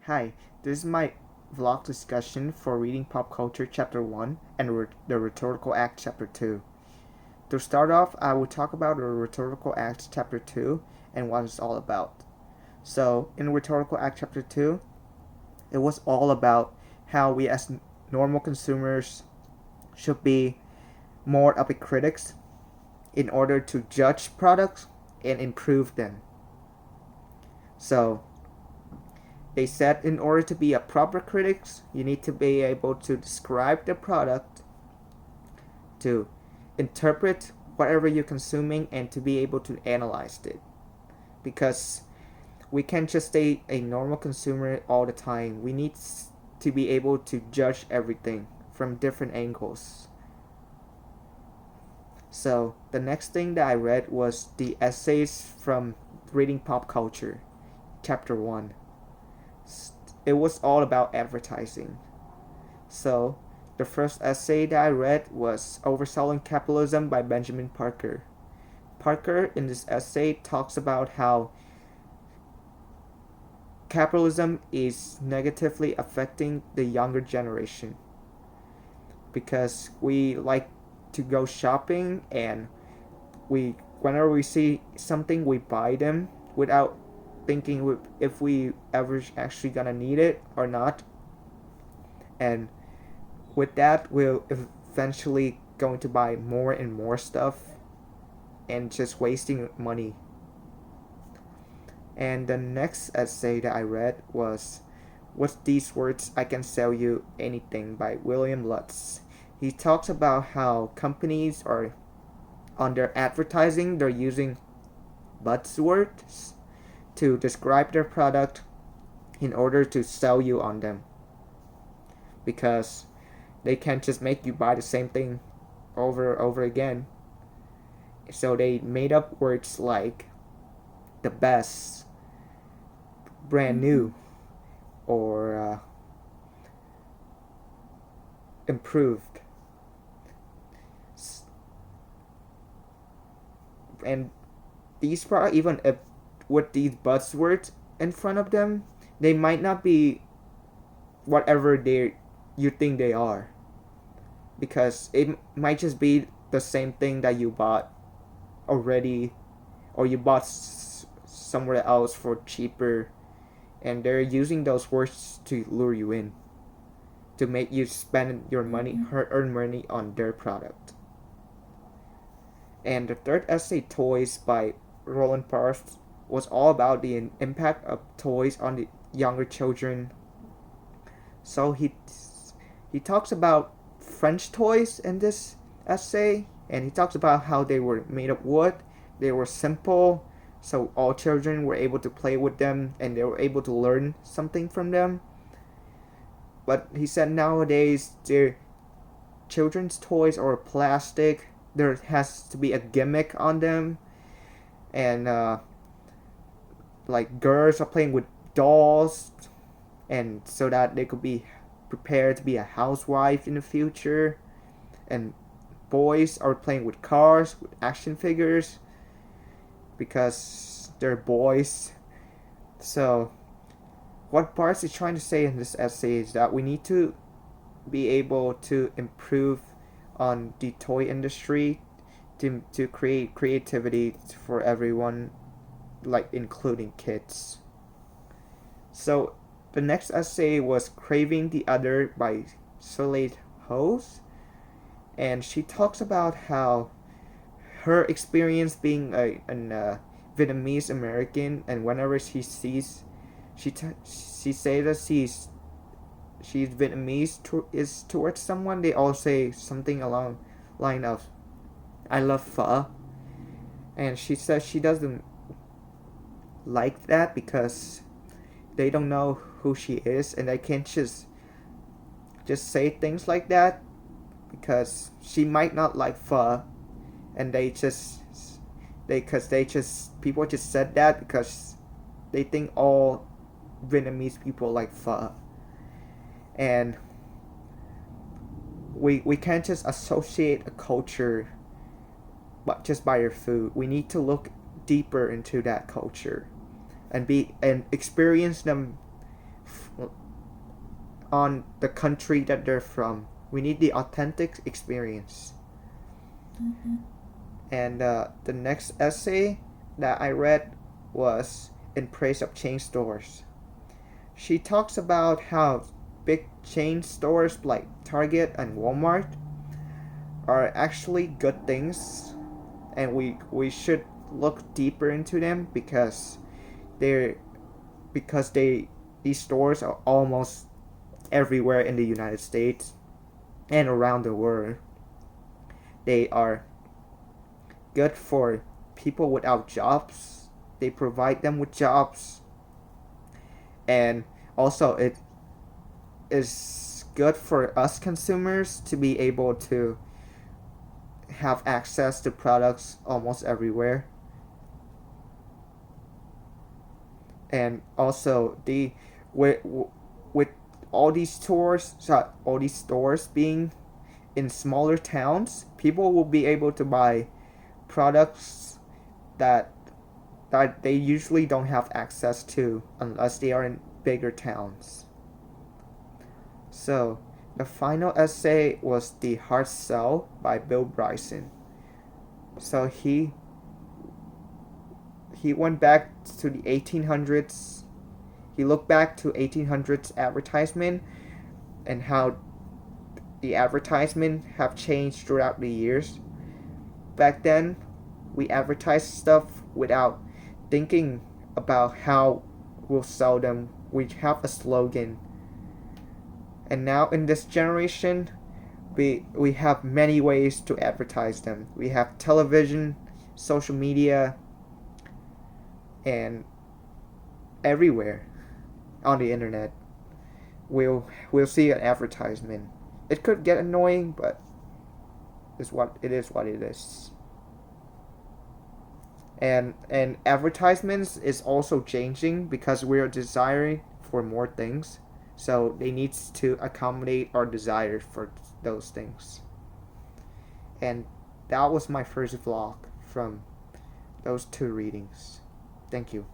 Hi, this is my vlog discussion for reading Pop Culture Chapter 1 and the Rhetorical Act Chapter 2. To start off, I will talk about the Rhetorical Act Chapter 2 and what it's all about. So, in Rhetorical Act Chapter 2, it was all about how we as normal consumers should be more of a critics in order to judge products and improve them. So, they said in order to be a proper critic, you need to be able to describe the product, to interpret whatever you're consuming, and to be able to analyze it. Because we can't just stay a normal consumer all the time. We need to be able to judge everything from different angles. So the next thing that I read was the essays from Reading Pop Culture, Chapter 1. It was all about advertising. So, the first essay that I read was Overselling Capitalism by Benjamin Parker. Parker, in this essay, talks about how capitalism is negatively affecting the younger generation because we like to go shopping and whenever we see something we buy them without thinking if we ever actually gonna need it or not, and with that we're eventually going to buy more and more stuff and just wasting money. And the next essay that I read was With These Words I Can Sell You Anything by William Lutz. He talks about how companies are on their advertising they're using buzzwords to describe their product in order to sell you on them, because they can't just make you buy the same thing over and over again. So they made up words like the best, brand new, or improved. And these products, even if with these buzzwords in front of them, they might not be whatever you think they are, because it might just be the same thing that you bought already, or you bought somewhere else for cheaper, and they're using those words to lure you in, to make you spend your money, earn money on their product. And the third essay, Toys by Roland Barthes, was all about the impact of toys on the younger children. So he talks about French toys in this essay, and he talks about how they were made of wood, they were simple, so all children were able to play with them and they were able to learn something from them. But he said nowadays their children's toys are plastic. There has to be a gimmick on them, and like girls are playing with dolls, and so that they could be prepared to be a housewife in the future, and boys are playing with cars, with action figures, because they're boys. So what Barthes is trying to say in this essay is that we need to be able to improve on the toy industry to create creativity for everyone, like including kids. So the next essay was Craving the Other by Soleil Hose, and she talks about how her experience being a Vietnamese American, and whenever she sees, she says that she's Vietnamese is towards someone, they all say something along line of "I love pho," and she says she doesn't like that because they don't know who she is, and they can't just say things like that because she might not like pho, and they just people just said that because they think all Vietnamese people like pho, and we can't just associate a culture but just by your food. We need to look deeper into that culture and experience them on the country that they're from. We need the authentic experience. Mm-hmm. And the next essay that I read was in praise of chain stores. She talks about how big chain stores like Target and Walmart are actually good things, and we should look deeper into them they're because they these stores are almost everywhere in the United States and around the world. They are good for people without jobs. They provide them with jobs, and also it is good for us consumers to be able to have access to products almost everywhere. And also with, with all these stores being in smaller towns, people will be able to buy products that they usually don't have access to unless they are in bigger towns. So, the final essay was The Hard Sell by Bill Bryson. So he went back to the 1800s. He looked back to 1800s advertisement and how the advertisement have changed throughout the years. Back then, we advertised stuff without thinking about how we'll sell them. We have a slogan. And now in this generation, we have many ways to advertise them. We have television, social media, and everywhere on the internet. We'll see an advertisement. It could get annoying, but it is what it is. And advertisements is also changing because we're desiring for more things. So they need to accommodate our desire for those things. And that was my first vlog from those two readings. Thank you.